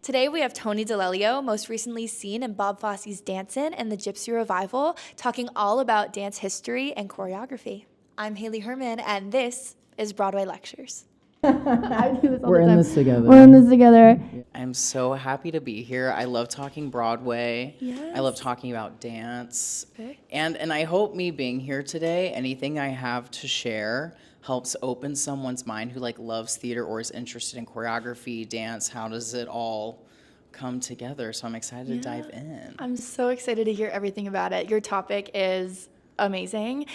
Today we have Tony DeLelio, most recently seen in Bob Fosse's Dancin' and the Gypsy Revival, talking all about dance history and choreography. I'm Haley Herman, and this is Broadway Lectures. I do this all We're the in time. this together. We're in this together. I'm so happy to be here. I love talking Broadway. Yes. I love talking about dance. Okay. And I hope me being here today, anything I have to share helps open someone's mind who loves theater or is interested in choreography, dance. How does it all come together? So I'm excited to dive in. I'm so excited to hear everything about it. Your topic is amazing.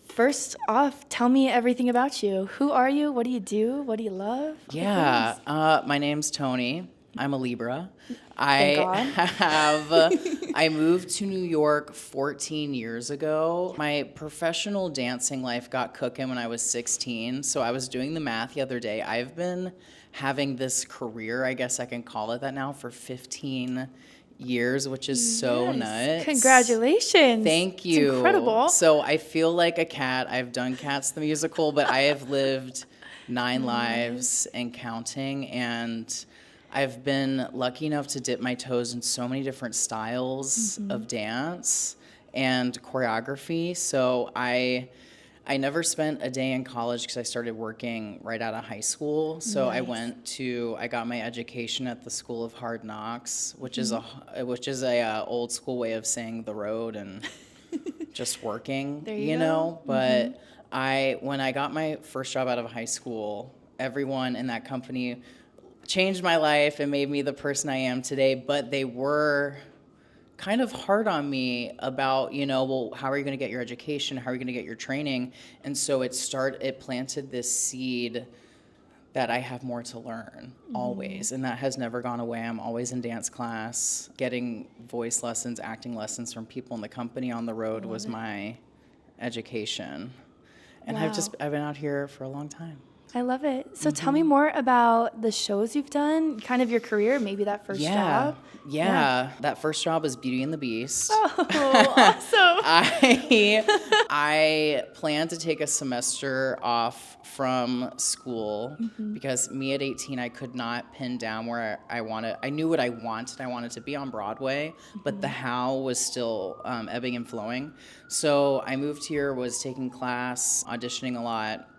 First off, tell me everything about you. Who are you? What do you do? What do you love? My name's Tony. I'm a Libra. Thank God. I moved to New York 14 years ago. My professional dancing life got cooking when I was 16. So I was doing the math the other day. I've been having this career, I guess I can call it that now, for 15 years, which is so nuts. Congratulations. Thank you. It's incredible. So I feel like a cat. I've done Cats the musical, but I have lived 9 lives and counting, and I've been lucky enough to dip my toes in so many different styles of dance and choreography. So I never spent a day in college because I started working right out of high school. So I got my education at the School of Hard Knocks, which is a old school way of saying the road and just working, you know. But when I got my first job out of high school, everyone in that company changed my life and made me the person I am today. But they were kind of hard on me about, well, how are you going to get your education? How are you going to get your training? And so it planted this seed that I have more to learn always. And that has never gone away. I'm always in dance class. Getting voice lessons, acting lessons from people in the company on the road was my education. And Wow. I've been out here for a long time. I love it. So tell me more about the shows you've done, kind of your career, maybe that first job. Yeah. That first job was Beauty and the Beast. Oh, awesome. I planned to take a semester off from school because me at 18, I could not pin down where I wanted. I knew what I wanted. I wanted to be on Broadway, but the how was still ebbing and flowing. So I moved here, was taking class, auditioning a lot.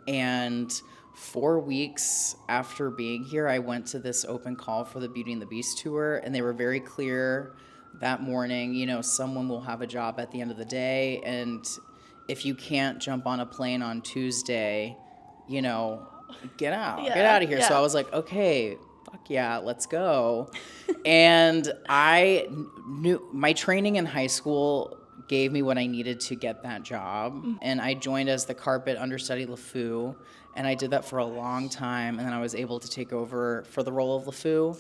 And 4 weeks after being here, I went to this open call for the Beauty and the Beast tour, and they were very clear that morning, someone will have a job at the end of the day, and if you can't jump on a plane on Tuesday, get out of here. So I was like, okay, fuck yeah, let's go. And I knew my training in high school gave me what I needed to get that job. And I joined as the carpet understudy LeFou, and I did that for a long time, and then I was able to take over for the role of LeFou,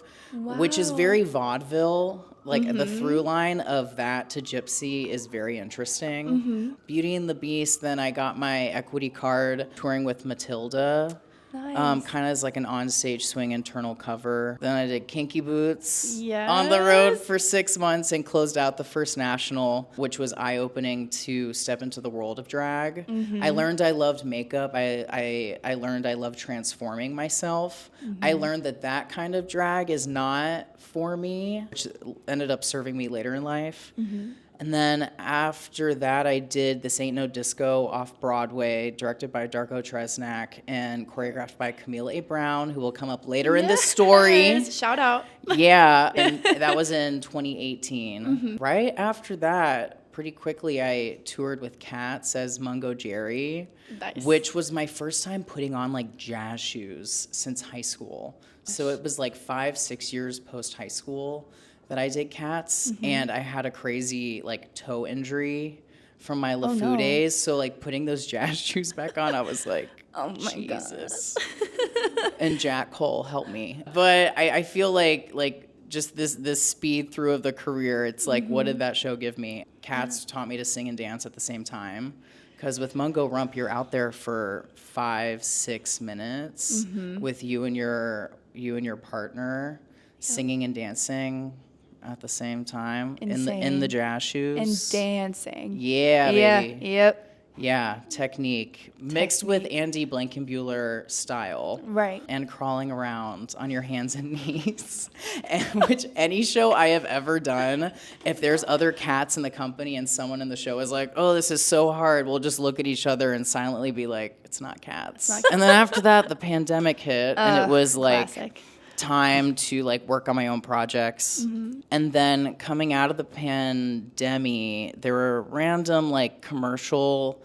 which is very vaudeville. The through line of that to Gypsy is very interesting. Beauty and the Beast, then I got my equity card touring with Matilda. Nice. Kind of as like an onstage swing internal cover. Then I did Kinky Boots on the road for 6 months and closed out the first national, which was eye-opening to step into the world of drag. I learned I loved makeup. I learned I loved transforming myself. I learned that kind of drag is not for me, which ended up serving me later in life. And then after that, I did This Ain't No Disco off Broadway, directed by Darko Tresnak and choreographed by Camille A. Brown, who will come up later in this story. Shout out. Yeah, and that was in 2018. Right after that, pretty quickly, I toured with Cats as Mungo Jerry, which was my first time putting on jazz shoes since high school. So it was 5-6 years post high school that I did Cats, and I had a crazy toe injury from my LeFou days. So putting those jazz shoes back on, I was like, oh my Jesus. And Jack Cole helped me. But I feel like just this speed through of the career, it's what did that show give me? Cats taught me to sing and dance at the same time. Because with Mungo Rump, you're out there for 5-6 minutes with you and your partner singing and dancing at the same time in the jazz shoes and dancing. Yeah, baby. Yep. Yeah, technique mixed with Andy Blankenbuehler style. Right. And crawling around on your hands and knees. And which any show I have ever done, if there's other cats in the company and someone in the show is like, oh, this is so hard, we'll just look at each other and silently be like, it's not cats. And then after that, the pandemic hit, and it was like classic. time to like work on my own projects. And then coming out of the pandemic, there were random like commercial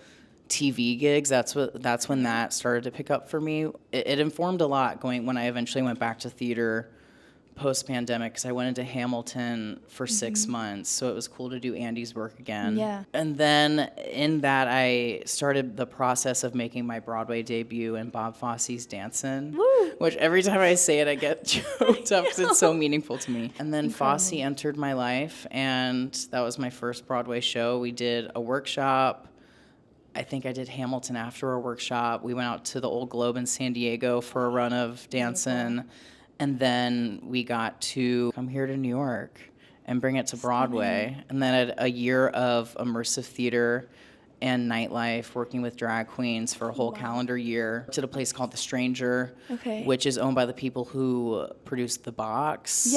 TV gigs. That's when that started to pick up for me. It informed a lot when I eventually went back to theater post-pandemic, because I went into Hamilton for 6 months, so it was cool to do Andy's work again. Yeah. And then in that, I started the process of making my Broadway debut in Bob Fosse's Dancin', which every time I say it, I get choked up because it's so meaningful to me. And then Fosse entered my life, and that was my first Broadway show. We did a workshop. I think I did Hamilton after a workshop. We went out to the Old Globe in San Diego for a run of Dancin'. And then we got to come here to New York and bring it to Broadway. And then I had a year of immersive theater and nightlife, working with drag queens for a whole calendar year. Did a place called The Stranger, which is owned by the people who produced The Box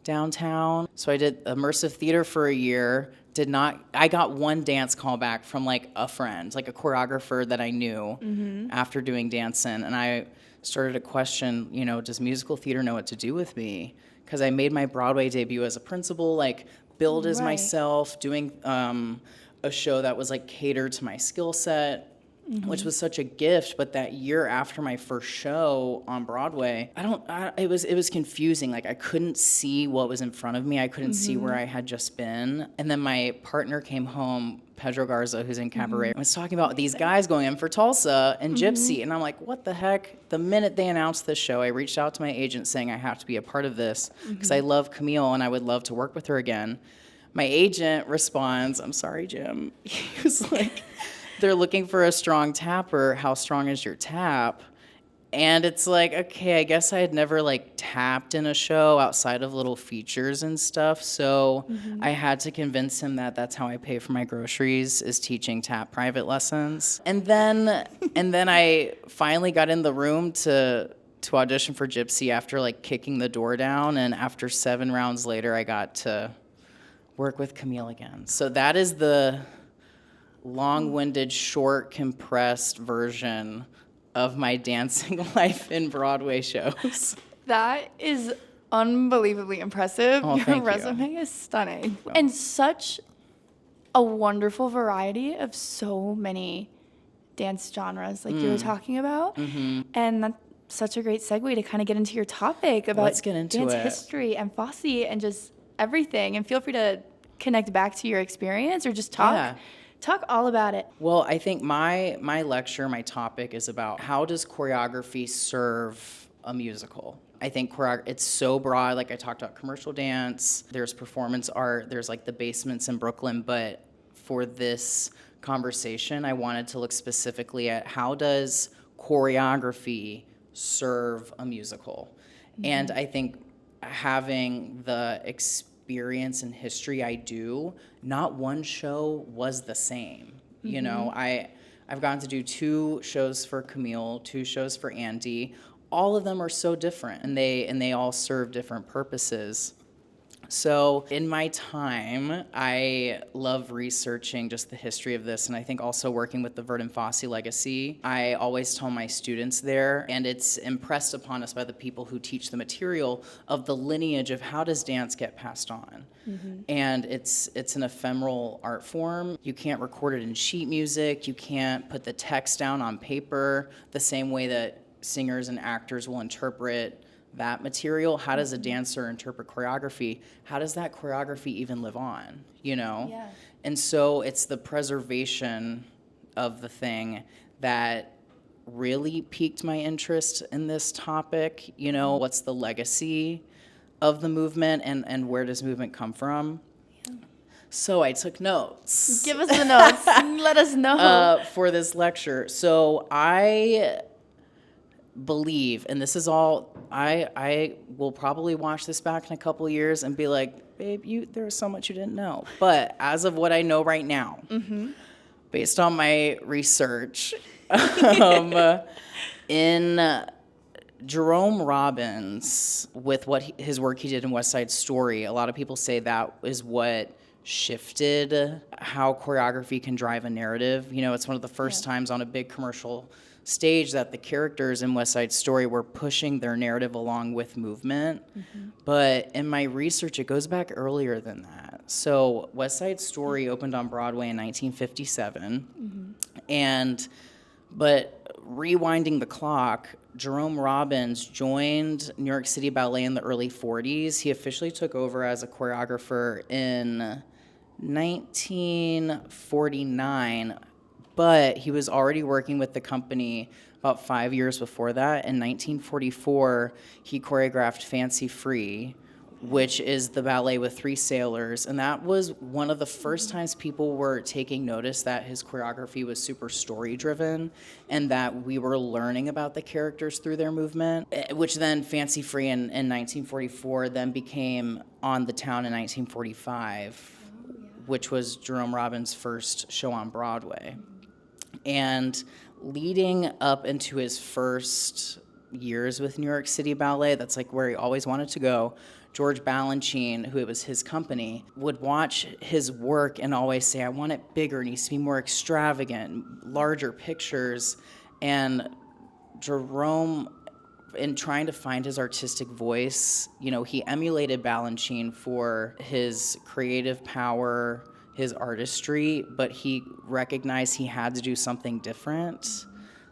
downtown. So I did immersive theater for a year. I got one dance call back from like a friend, like a choreographer that I knew after doing Dancin', and I started to question, does musical theater know what to do with me? Because I made my Broadway debut as a principal, like billed as myself, doing a show that was like catered to my skill set, which was such a gift. But that year after my first show on Broadway, it was confusing. Like I couldn't see what was in front of me. I couldn't see where I had just been. And then my partner came home, Pedro Garza, who's in Cabaret, was talking about these guys going in for Tulsa and Gypsy. And I'm like, what the heck? The minute they announced this show, I reached out to my agent saying I have to be a part of this because I love Camille and I would love to work with her again. My agent responds, I'm sorry, Jim. He was like, they're looking for a strong tapper. How strong is your tap? And it's like, okay, I guess I had never like tapped in a show outside of little features and stuff. So I had to convince him that that's how I pay for my groceries, is teaching tap private lessons. And then I finally got in the room to audition for Gypsy after like kicking the door down. And after 7 rounds later, I got to work with Camille again. So that is the long-winded, short, compressed version of my dancing life in Broadway shows. That is unbelievably impressive. Oh, Your resume is stunning. And such a wonderful variety of so many dance genres like you were talking about. And that's such a great segue to kind of get into your topic about Let's get into dance it. history and Fosse and just everything. And feel free to connect back to your experience or just talk all about it. Well, I think my lecture, my topic is about how does choreography serve a musical? I think it's so broad. Like I talked about commercial dance, there's performance art, there's like the basements in Brooklyn. But for this conversation, I wanted to look specifically at how does choreography serve a musical? And I think having the experience and history I do, not one show was the same. You know, I've gotten to do 2 shows for Camille, 2 shows for Andy. All of them are so different, and they all serve different purposes. So in my time, I love researching just the history of this, and I think also working with the Verdun Fosse legacy. I always tell my students there, and it's impressed upon us by the people who teach the material, of the lineage of how does dance get passed on. And it's an ephemeral art form. You can't record it in sheet music. You can't put the text down on paper the same way that singers and actors will interpret that material. How does a dancer interpret choreography? How does that choreography even live on, Yeah. And so it's the preservation of the thing that really piqued my interest in this topic. What's the legacy of the movement, and where does movement come from? So I took notes. Give us the notes. Let us know. For this lecture. So I believe, and this is all, I will probably watch this back in a couple of years and be like, babe, there was so much you didn't know. But as of what I know right now, Based on my research, in Jerome Robbins, with his work he did in West Side Story, a lot of people say that is what shifted how choreography can drive a narrative. You know, it's one of the first times on a big commercial stage that the characters in West Side Story were pushing their narrative along with movement. But in my research, it goes back earlier than that. So West Side Story opened on Broadway in 1957, but rewinding the clock, Jerome Robbins joined New York City Ballet in the early 40s. He officially took over as a choreographer in 1949, but he was already working with the company about 5 years before that. In 1944, he choreographed Fancy Free, which is the ballet with three sailors, and that was one of the first times people were taking notice that his choreography was super story-driven and that we were learning about the characters through their movement, which then Fancy Free in 1944 then became On the Town in 1945, which was Jerome Robbins' first show on Broadway. And leading up into his first years with New York City Ballet, that's like where he always wanted to go, George Balanchine, who it was his company, would watch his work and always say, I want it bigger, it needs to be more extravagant, larger pictures. And Jerome, in trying to find his artistic voice, you know, he emulated Balanchine for his creative power, his artistry, but he recognized he had to do something different,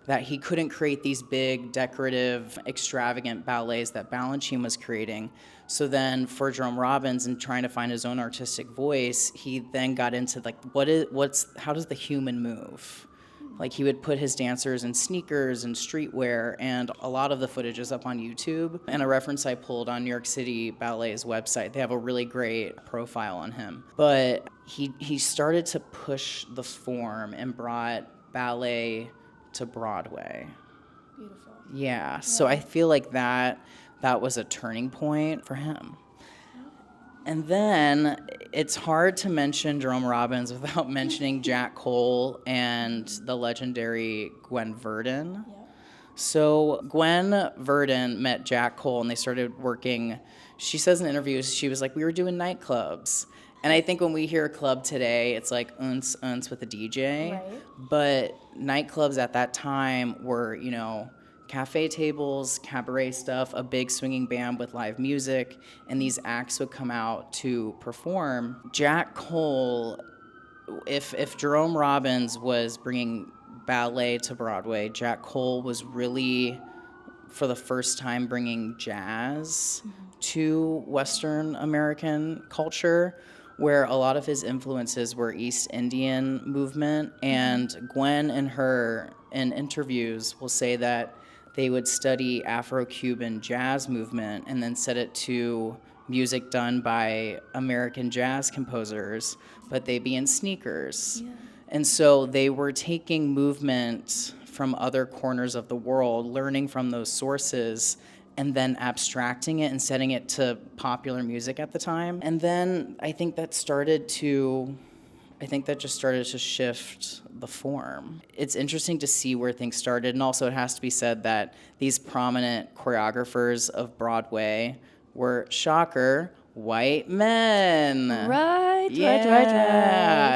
that he couldn't create these big, decorative, extravagant ballets that Balanchine was creating. So then for Jerome Robbins, and trying to find his own artistic voice, he then got into like, how does the human move? Like, he would put his dancers in sneakers and streetwear, and a lot of the footage is up on YouTube. And a reference I pulled on New York City Ballet's website, they have a really great profile on him. But he started to push the form and brought ballet to Broadway. Beautiful. Yeah, so I feel like that was a turning point for him. And then it's hard to mention Jerome Robbins without mentioning Jack Cole and the legendary Gwen Verdon. Yeah. So Gwen Verdon met Jack Cole and they started working. She says in interviews, she was like, we were doing nightclubs. And I think when we hear a club today, it's like unce with a DJ. Right. But nightclubs at that time were, you know, cafe tables, cabaret stuff, a big swinging band with live music, and these acts would come out to perform. Jack Cole, if Jerome Robbins was bringing ballet to Broadway, Jack Cole was really, for the first time, bringing jazz to Western American culture, where a lot of his influences were East Indian movement. And Gwen in interviews will say that they would study Afro-Cuban jazz movement and then set it to music done by American jazz composers, but they'd be in sneakers. Yeah. And so they were taking movement from other corners of the world, learning from those sources, and then abstracting it and setting it to popular music at the time. And then I think that just started to shift the form. It's interesting to see where things started, and also it has to be said that these prominent choreographers of Broadway were, shocker, white men. Right. Yeah.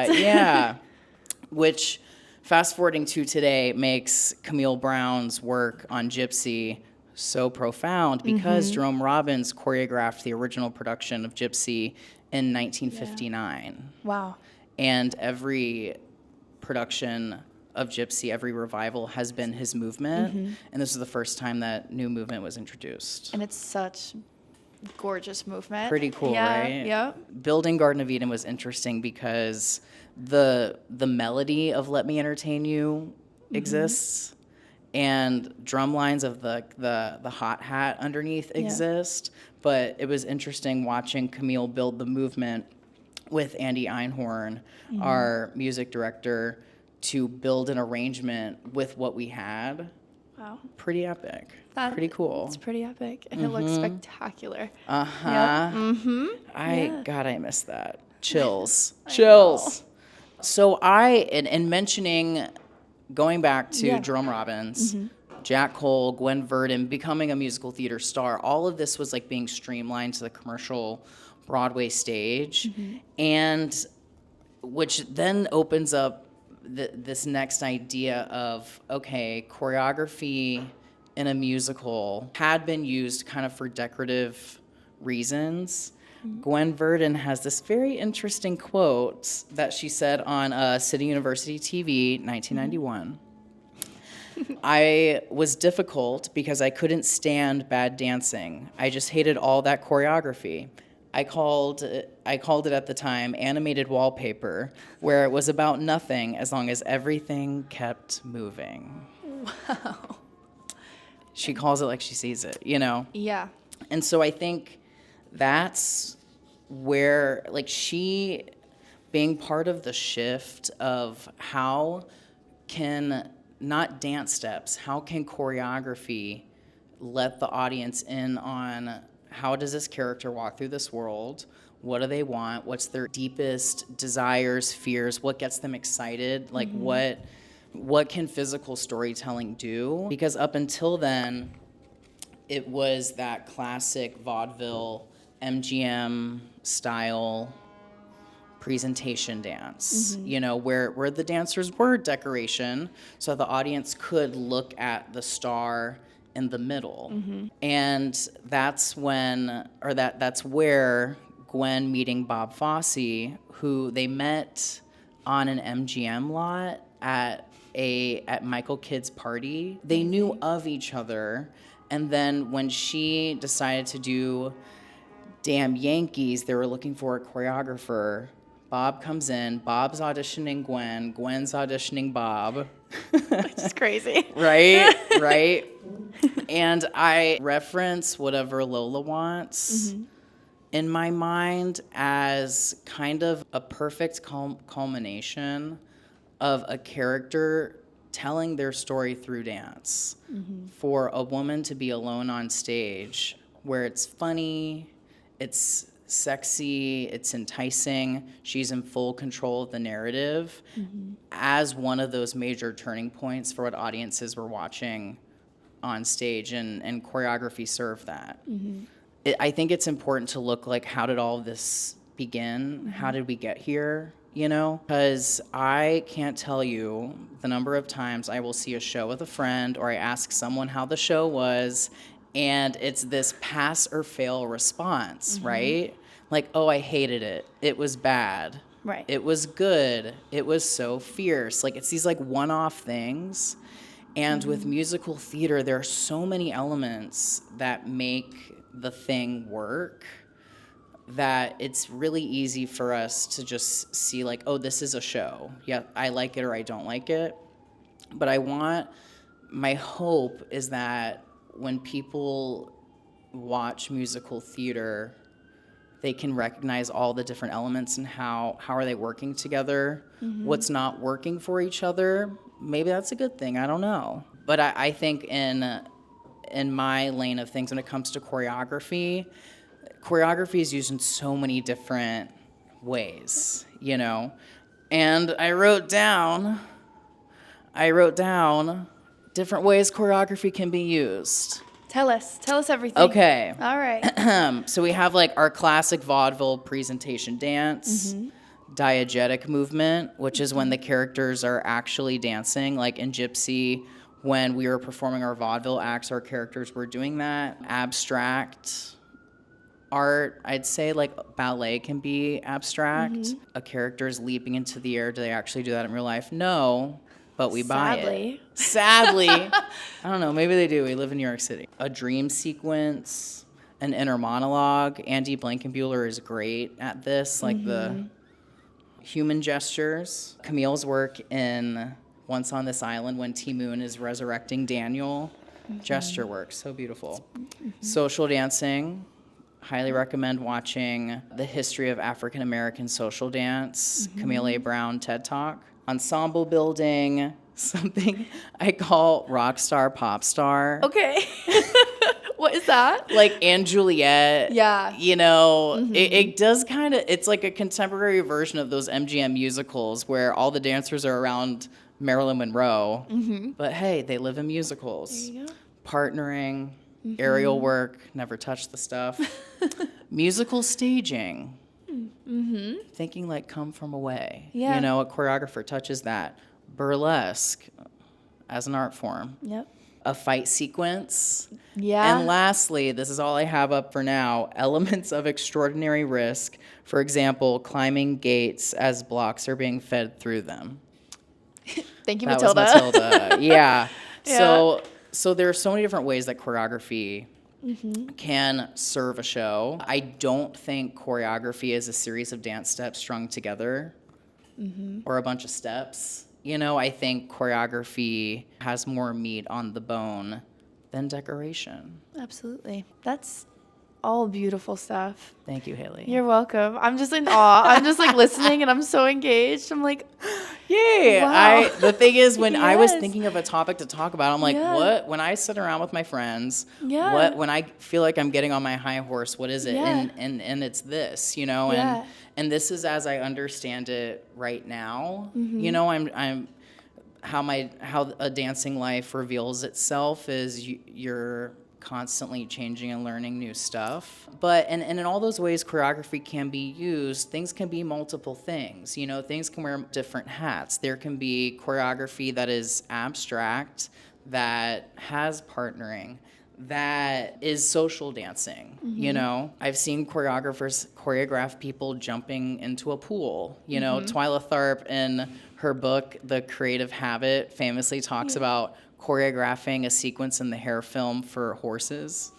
Which, fast forwarding to today, makes Camille Brown's work on Gypsy so profound because Jerome Robbins choreographed the original production of Gypsy in 1959. Yeah. Wow. And every production of Gypsy, every revival has been his movement. And this is the first time that new movement was introduced. And it's such gorgeous movement. Pretty cool, right? Yep. Building Garden of Eden was interesting because the melody of Let Me Entertain You exists, and drum lines of the hot hat underneath exist. But it was interesting watching Camille build the movement with Andy Einhorn, our music director, to build an arrangement with what we had. Wow. Pretty epic. Pretty cool. It's pretty epic, and it looks spectacular. Uh-huh. Yep. God, I missed that. Chills. Chills. So in mentioning, going back to Jerome Robbins, Jack Cole, Gwen Verdon, becoming a musical theater star, all of this was like being streamlined to the commercial Broadway stage, and which then opens up this next idea of, okay, choreography in a musical had been used kind of for decorative reasons. Gwen Verdon has this very interesting quote that she said on City University TV, 1991. I was difficult because I couldn't stand bad dancing. I just hated all that choreography. I called it at the time animated wallpaper, where it was about nothing as long as everything kept moving. Wow. She calls it like she sees it, you know? Yeah. And so I think that's where, like, she being part of the shift of how can, not dance steps, how can choreography let the audience in on how does this character walk through this world? What do they want? What's their deepest desires, fears? What gets them excited? Like, what can physical storytelling do? Because up until then, it was that classic vaudeville, MGM style presentation dance, you know, where the dancers were decoration, so the audience could look at the star in the middle. And that's when, or that's where Gwen meeting Bob Fosse, who they met on an MGM lot at Michael Kidd's party. They knew of each other, and then when she decided to do Damn Yankees, they were looking for a choreographer. Bob comes in, Bob's auditioning Gwen, Gwen's auditioning Bob. It's crazy. Right. And I reference Whatever Lola Wants in my mind as kind of a perfect culmination of a character telling their story through dance. For a woman to be alone on stage where it's funny, it's sexy, it's enticing, she's in full control of the narrative, as one of those major turning points for what audiences were watching on stage, and choreography served that. I think it's important to look like, how did all of this begin? How did we get here? You know, because I can't tell you the number of times I will see a show with a friend, or I ask someone how the show was, and it's this pass or fail response, right? Like, oh, I hated it. It was bad. Right. It was good. It was so fierce. Like, it's these like one-off things. And with musical theater, there are so many elements that make the thing work that it's really easy for us to just see like, oh, this is a show. Yeah, I like it or I don't like it. But my hope is that when people watch musical theater, they can recognize all the different elements and how are they working together, what's not working for each other. Maybe that's a good thing, I don't know. But I think in my lane of things, when it comes to choreography is used in so many different ways, you know? And I wrote down different ways choreography can be used. Tell us everything. Okay. All right. So we have like our classic vaudeville presentation dance, diegetic movement, which is when the characters are actually dancing. Like in Gypsy, when we were performing our vaudeville acts, our characters were doing that. Abstract art, I'd say like ballet can be abstract. A character is leaping into the air. Do they actually do that in real life? No. But we buy it. Sadly. I don't know, maybe they do. We live in New York City. A dream sequence, an inner monologue. Andy Blankenbuehler is great at this, like the human gestures. Camille's work in Once on This Island, when T. Moon is resurrecting Daniel. Gesture work, so beautiful. Social dancing. Highly recommend watching The History of African American Social Dance, Camille A. Brown TED Talk. Ensemble building, something I call rock star, pop star. Okay. What is that? Like and Juliet. Yeah. You know, it does kind of, it's like a contemporary version of those MGM musicals where all the dancers are around Marilyn Monroe. But hey, they live in musicals. There you go. Partnering, aerial work, never touch the stuff. Musical staging. Thinking like come from away. Yeah. You know, a choreographer touches that. Burlesque as an art form. Yep. A fight sequence. Yeah. And lastly, this is all I have up for now, elements of extraordinary risk. For example, climbing gates as blocks are being fed through them. Thank you, That Matilda. was Matilda. Yeah. Yeah. So there are so many different ways that choreography can serve a show. I don't think choreography is a series of dance steps strung together or a bunch of steps. You know, I think choreography has more meat on the bone than decoration. Absolutely. That's all beautiful stuff. Thank you, Haley. You're welcome. I'm just in awe. I'm just like listening and I'm so engaged. I'm like, Yeah. Wow. The thing is, when I was Yes. thinking of a topic to talk about, I'm like, Yeah. what? When I sit around with my friends, Yeah. when I feel like I'm getting on my high horse, what is it? Yeah. And it's this, you know, Yeah. and this is as I understand it right now. Mm-hmm. You know, I'm how a dancing life reveals itself is you're constantly changing and learning new stuff. But and in all those ways choreography can be used, things can be multiple things. You know, things can wear different hats. There can be choreography that is abstract, that has partnering, that is social dancing. You know, I've seen choreographers choreograph people jumping into a pool. You know, Twyla Tharp in her book The Creative Habit famously talks about choreographing a sequence in the hair film for horses.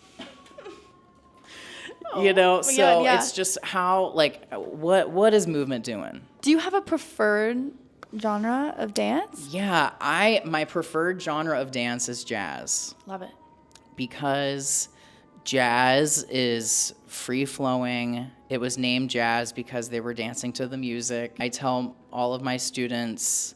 You know, my so God, yeah. it's just how, like, what is movement doing? do you have a preferred genre of dance? Yeah, my preferred genre of dance is jazz, Love it. because jazz is free flowing. It was named jazz because they were dancing to the music. I tell all of my students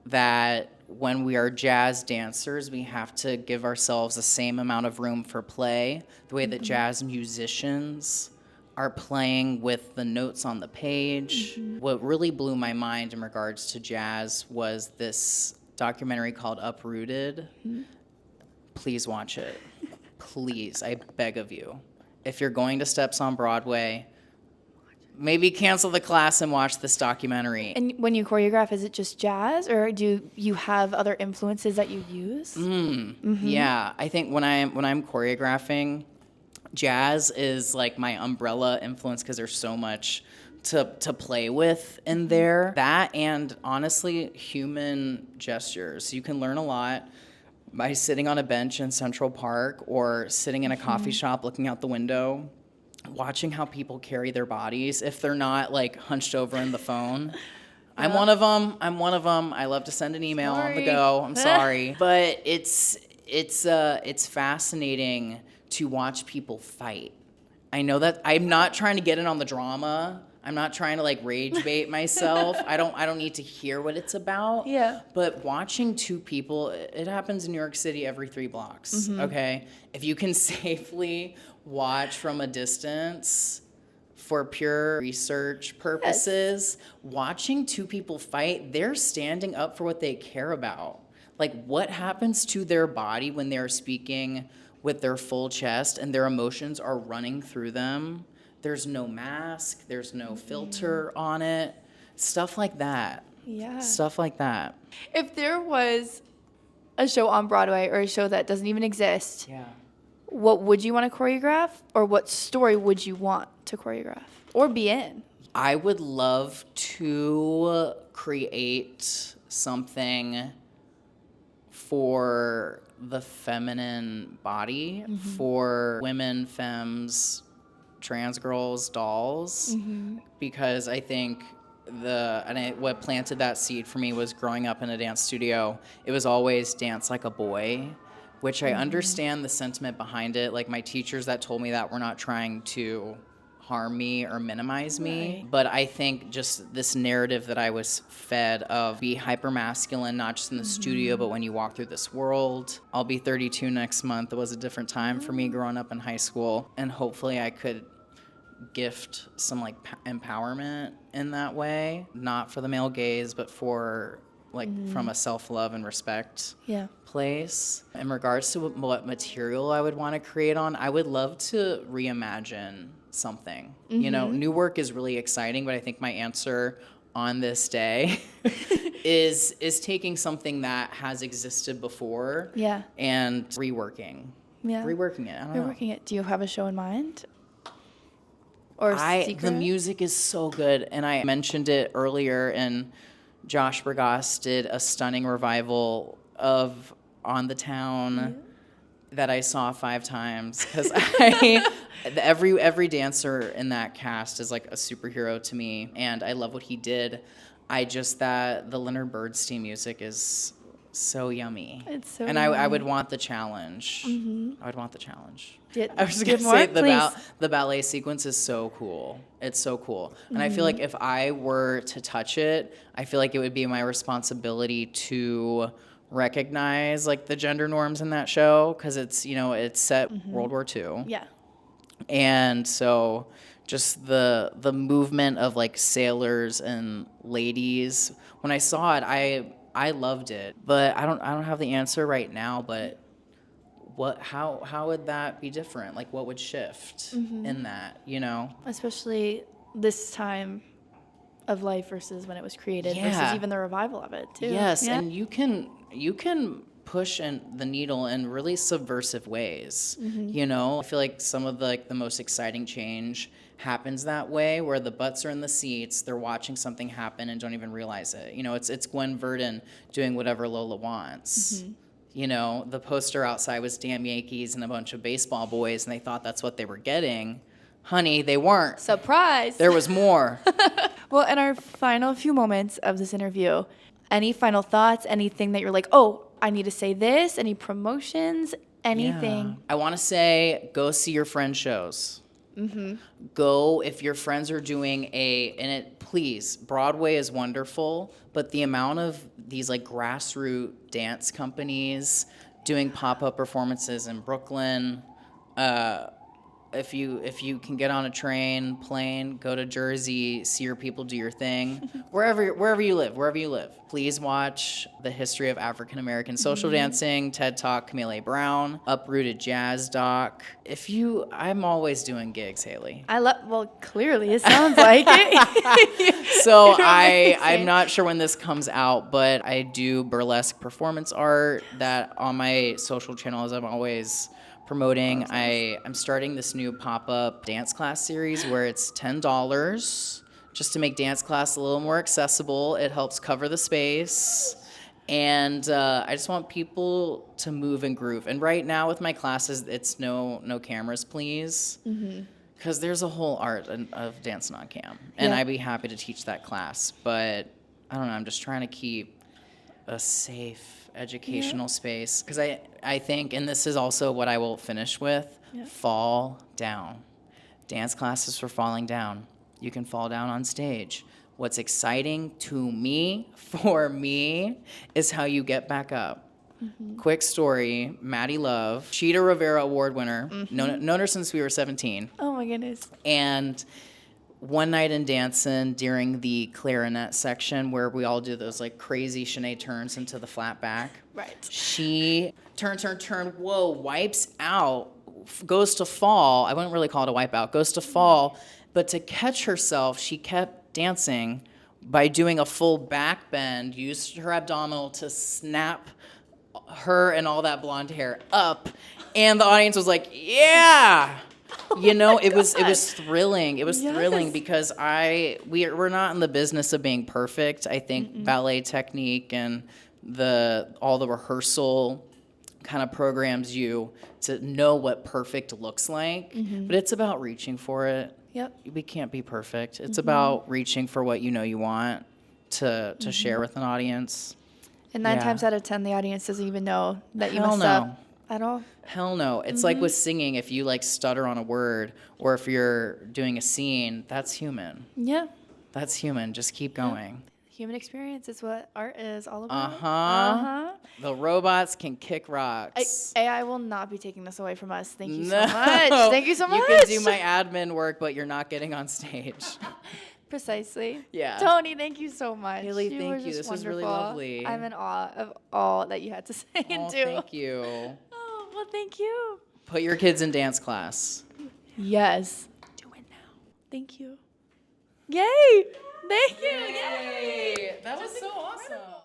that when we are jazz dancers, we have to give ourselves the same amount of room for play, the way that jazz musicians are playing with the notes on the page. What really blew my mind in regards to jazz was this documentary called Uprooted. Please watch it. Please, I beg of you. If you're going to Steps on Broadway, maybe cancel the class and watch this documentary. And when you choreograph, is it just jazz or do you have other influences that you use? Yeah, I think when I'm choreographing, jazz is like my umbrella influence because there's so much to play with in there. That and honestly, human gestures. You can learn a lot by sitting on a bench in Central Park or sitting in a coffee shop looking out the window, watching how people carry their bodies if they're not like hunched over in the phone. I'm one of them. I love to send an email on the Sorry. go. I'm sorry. But it's fascinating to watch people fight. I know that I'm not trying to get in on the drama. I'm not trying to like rage bait myself. I don't need to hear what it's about. Yeah. But watching two people, it happens in New York City every 3 blocks. Okay? If you can safely watch from a distance for pure research purposes, watching two people fight, they're standing up for what they care about. Like what happens to their body when they're speaking with their full chest and their emotions are running through them. There's no mask, there's no filter on it. Stuff like that. Yeah. Stuff like that. If there was a show on Broadway or a show that doesn't even exist, Yeah. what would you want to choreograph or what story would you want to choreograph or be in? I would love to create something for the feminine body, for women, femmes, trans girls, dolls, because I think what planted that seed for me was growing up in a dance studio. It was always dance like a boy, which I understand the sentiment behind it. Like my teachers that told me that were not trying to harm me or minimize me. But I think just this narrative that I was fed of be hyper masculine, not just in the studio, but when you walk through this world. I'll be 32 next month. It was a different time for me growing up in high school. And hopefully I could gift some like empowerment in that way, not for the male gaze, but for like from a self-love and respect place. In regards to what material I would want to create on, I would love to reimagine something. You know, new work is really exciting, but I think my answer on this day is taking something that has existed before and reworking it. I don't know. It. Do you have a show in mind? Or secret? The music is so good, and I mentioned it earlier, and Josh Bergas did a stunning revival of On the Town that I saw 5 times, because every dancer in that cast is like a superhero to me, and I love what he did. The Leonard Bernstein music is so yummy. It's so and yummy. I would want the challenge. I would want the challenge. I was just going to say the ballet sequence is so cool. It's so cool. And I feel like if I were to touch it, I feel like it would be my responsibility to recognize like the gender norms in that show, because it's, you know, it's set World War II. Yeah. And so just the movement of like sailors and ladies, when I saw it, I loved it. But I don't have the answer right now, but how would that be different? Like what would shift in that, you know? Especially this time of life versus when it was created versus even the revival of it too. Yes, and you can push the needle in really subversive ways. You know, I feel like some of the most exciting change happens that way, where the butts are in the seats, they're watching something happen and don't even realize it. You know, it's Gwen Verdon doing whatever Lola wants. You know, the poster outside was Damn Yankees and a bunch of baseball boys, and they thought that's what they were getting. Honey, they weren't. Surprise! There was more. Well, in our final few moments of this interview, any final thoughts, anything that you're like, oh, I need to say this, any promotions, anything? Yeah. I want to say, go see your friend shows. Go if your friends are doing please, Broadway is wonderful, but the amount of these like grassroots dance companies doing pop-up performances in Brooklyn, if you can get on a train, plane, go to Jersey, see your people do your thing, wherever you live. Please watch The History of African American Social Dancing, TED Talk, Camille A. Brown, Uprooted Jazz Doc. I'm always doing gigs, Haley. Clearly it sounds like it. So I'm not sure when this comes out, but I do burlesque performance art that on my social channels I'm always promoting. I'm starting this new pop-up dance class series where it's $10 just to make dance class a little more accessible. It helps cover the space. And I just want people to move and groove. And right now with my classes, it's no cameras, please. Because there's a whole art of dancing on cam. And I'd be happy to teach that class. But I don't know, I'm just trying to keep a safe educational space, because I think, and this is also what I will finish with, fall down. Dance classes for falling down. You can fall down on stage. What's exciting for me, is how you get back up. Quick story, Maddie Love, Cheetah Rivera Award winner, known her since we were 17. Oh my goodness. And one night in dancing during the clarinet section where we all do those like crazy Sinead turns into the flat back. Right. She turn, whoa, wipes out, goes to fall. I wouldn't really call it a wipe out, goes to fall. But to catch herself, she kept dancing by doing a full back bend, used her abdominal to snap her and all that blonde hair up. And the audience was like, yeah. You know, it was thrilling. It was thrilling because we're not in the business of being perfect. I think ballet technique and all the rehearsal kind of programs you to know what perfect looks like. But it's about reaching for it. We can't be perfect. It's about reaching for what you know you want to share with an audience. And 9 times out of 10, the audience doesn't even know that you Hell messed no. up. At all. Hell no. It's like with singing, if you like stutter on a word or if you're doing a scene, that's human. Yeah. That's human. Just keep going. Human experience is what art is all about. Uh-huh. The robots can kick rocks. AI will not be taking this away from us. Thank you so much. Thank you so much. You can do my admin work, but you're not getting on stage. Precisely. Yeah. Tony, thank you so much. Haley, You thank were you. just This was really wonderful. lovely. I'm in awe of all that you had to say and do. Thank you. Oh, well, thank you. Put your kids in dance class. Yes. Do it now. Thank you. Yay. Thank you. Yay. That was so awesome.